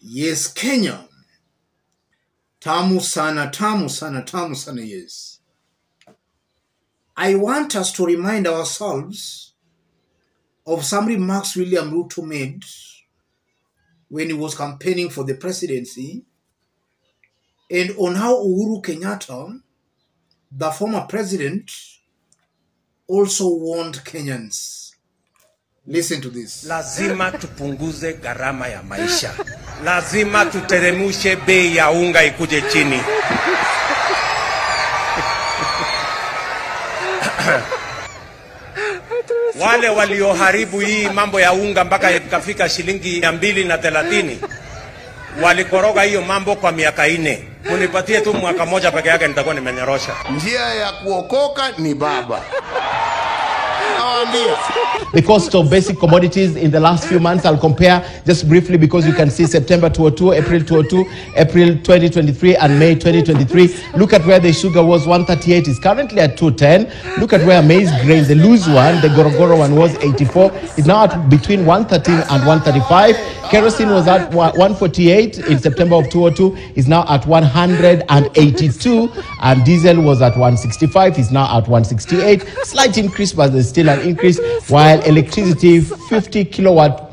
Yes, Kenya. Tamu sana, tamu sana, tamu sana, yes. I want us to remind ourselves of some remarks William Ruto made when he was campaigning for the presidency and on how Uhuru Kenyatta, the former president, also warned Kenyans. Listen to this. Lazima tupunguze gharama ya maisha. Lazima tuteremushe bei ya unga ikuje chini. Wale walioharibu hii mambo ya unga mpaka ikafika shilingi 230 walikoroga hiyo mambo kwa miaka 4. Unipatie tu mwaka moja peke yake nitakuwa nimenyorosha. Njia ya kuokoka ni baba. The cost of basic commodities in the last few months, I'll compare just briefly because you can see September 2002, April 2002, April 2023 and May 2023. Look at where the sugar was 138, is currently at 210. Look at where maize grain, the loose one, the Gorogoro one was 84. It's now at between 113 and 135. Kerosene was at 148 in September of 2002, is now at 182, and diesel was at 165, is now at 168. Slight increase, but there's still an increase, while electricity 50 kilowatt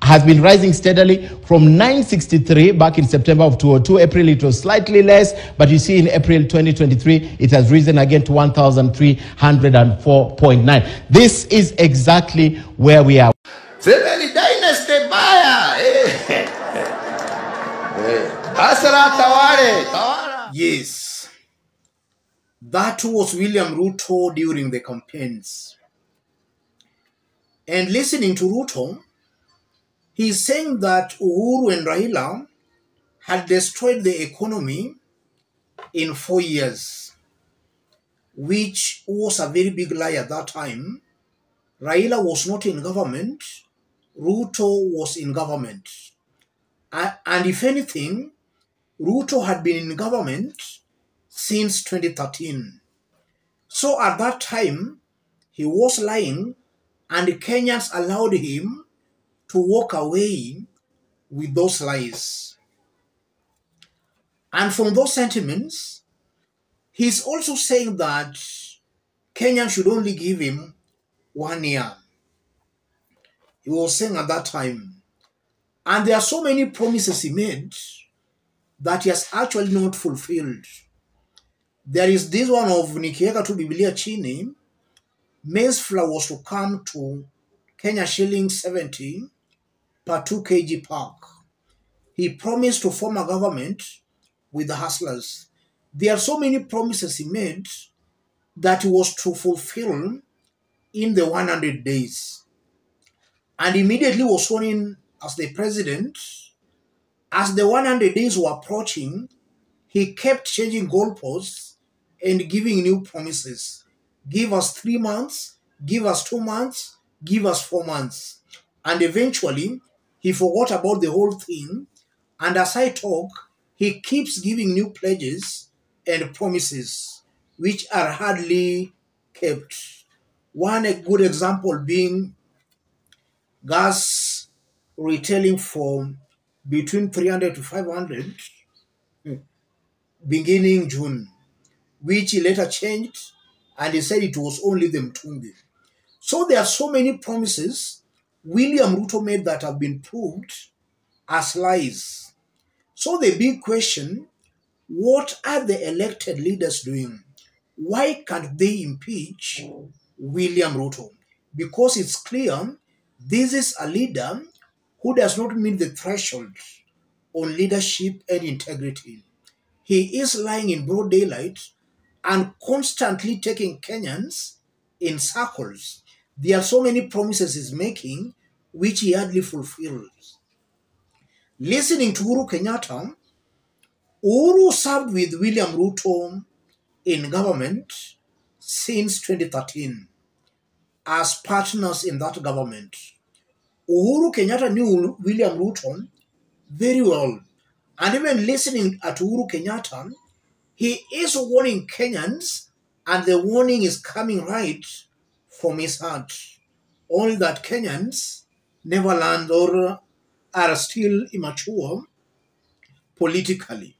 has been rising steadily from 963 back in September of 2002. April it was slightly less, but you see in April 2023 it has risen again to 1,304.9. This is exactly where we are. Yes, that was William Ruto during the campaigns. And listening to Ruto, he's saying that Uhuru and Raila had destroyed the economy in 4 years, which was a very big lie at that time. Raila was not in government, Ruto was in government. And if anything, Ruto had been in government since 2013. So at that time, he was lying, and Kenyans allowed him to walk away with those lies. And from those sentiments, he's also saying that Kenyans should only give him 1 year. He was saying at that time. And there are so many promises he made that he has actually not fulfilled. There is this one of Nikieka tu Biblia chini, maize flour was to come to Kenya shilling 70 per 2 kg pack. He promised to form a government with the hustlers. There are so many promises he made that he was to fulfill in the 100 days. And immediately was sworn in as the president. As the 100 days were approaching, he kept changing goalposts and giving new promises. Give us 3 months, give us 2 months, give us 4 months. And eventually, he forgot about the whole thing. And as I talk, he keeps giving new pledges and promises, which are hardly kept. One good example being gas retailing for between 300 to 500 beginning June, which he later changed, and he said it was only the Mtungi. So there are so many promises William Ruto made that have been proved as lies. So the big question, what are the elected leaders doing? Why can't they impeach William Ruto? Because it's clear this is a leader who does not meet the threshold on leadership and integrity. He is lying in broad daylight and constantly taking Kenyans in circles. There are so many promises he's making which he hardly fulfills. Listening to Uhuru Kenyatta, Uhuru served with William Ruto in government since 2013 as partners in that government. Uhuru Kenyatta knew William Ruto very well. And even listening at Uhuru Kenyatta, he is warning Kenyans, and the warning is coming right from his heart. Only that Kenyans never learned or are still immature politically.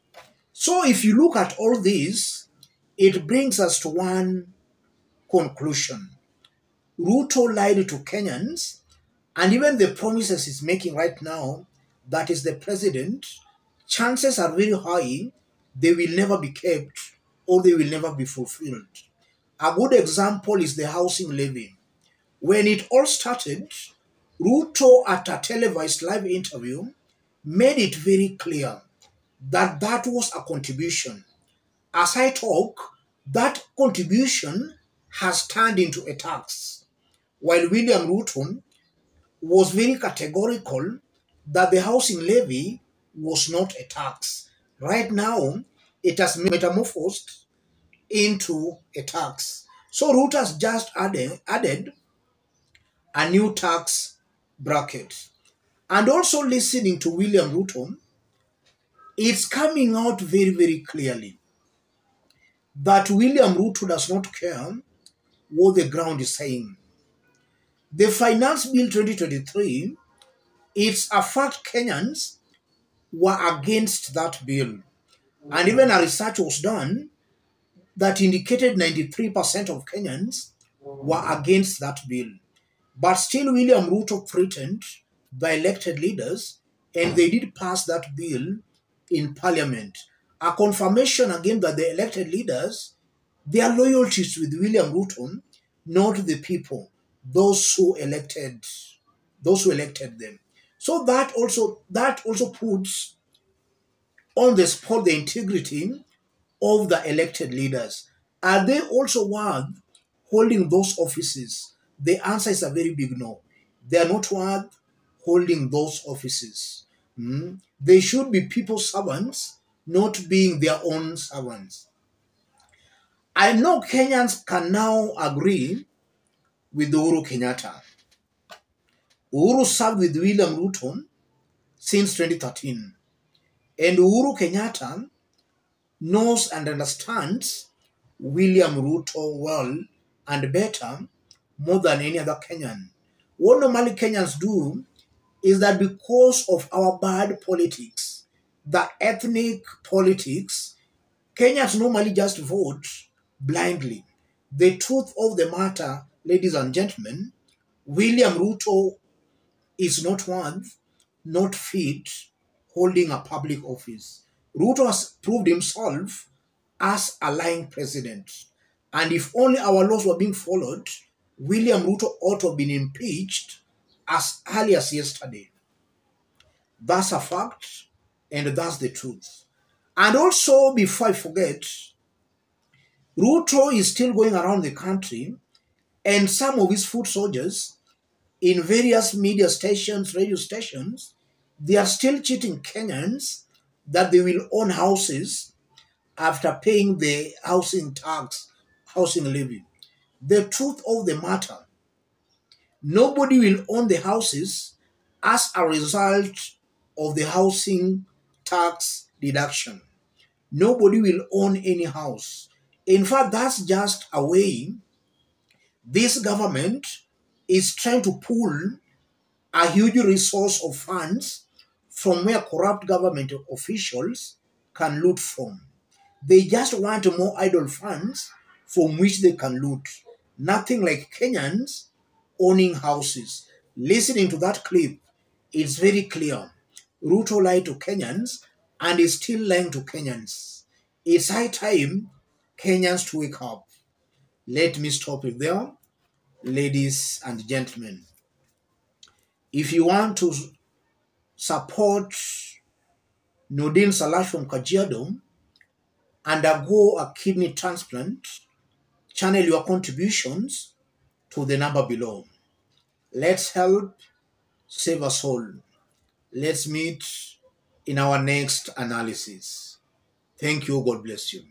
So if you look at all this, it brings us to one conclusion. Ruto lied to Kenyans, and even the promises he's making right now, that is the president, chances are very high they will never be kept or they will never be fulfilled. A good example is the housing levy. When it all started, Ruto, at a televised live interview, made it very clear that that was a contribution. As I talk, that contribution has turned into a tax. While William Ruto was very categorical that the housing levy was not a tax. Right now, it has metamorphosed into a tax. So Ruto has just added a new tax bracket. And also listening to William Ruto, it's coming out very, very clearly that William Ruto does not care what the ground is saying. The Finance Bill 2023, it's a fact Kenyans were against that bill. And even a research was done that indicated 93% of Kenyans were against that bill. But still, William Ruto threatened the elected leaders, and they did pass that bill in parliament. A confirmation again that the elected leaders, their loyalties with William Ruto, not the people, those who elected, them. So that also puts on the spot the integrity of the elected leaders. Are they also worth holding those offices? The answer is a very big no. They are not worth holding those offices. They should be people's servants, not being their own servants. I know Kenyans can now agree with Uhuru Kenyatta. Uhuru served with William Ruto since 2013. And Uhuru Kenyatta knows and understands William Ruto well and better more than any other Kenyan. What normally Kenyans do is that because of our bad politics, the ethnic politics, Kenyans normally just vote blindly. The truth of the matter, ladies and gentlemen, William Ruto is not worth, not fit, holding a public office. Ruto has proved himself as a lying president. And if only our laws were being followed, William Ruto ought to have been impeached as early as yesterday. That's a fact, and that's the truth. And also, before I forget, Ruto is still going around the country, and some of his foot soldiers in various media stations, radio stations, they are still cheating Kenyans that they will own houses after paying the housing tax, housing levy. The truth of the matter, nobody will own the houses as a result of the housing tax deduction. Nobody will own any house. In fact, that's just a way this government is trying to pull a huge resource of funds from where corrupt government officials can loot from. They just want more idle funds from which they can loot. Nothing like Kenyans owning houses. Listening to that clip, it's very clear. Ruto lied to Kenyans and is still lying to Kenyans. It's high time Kenyans to wake up. Let me stop it there, ladies and gentlemen. If you want to support Nordin Salash from Kajiado undergo a kidney transplant, channel your contributions to the number below. Let's help save us all. Let's meet in our next analysis. Thank you. God bless you.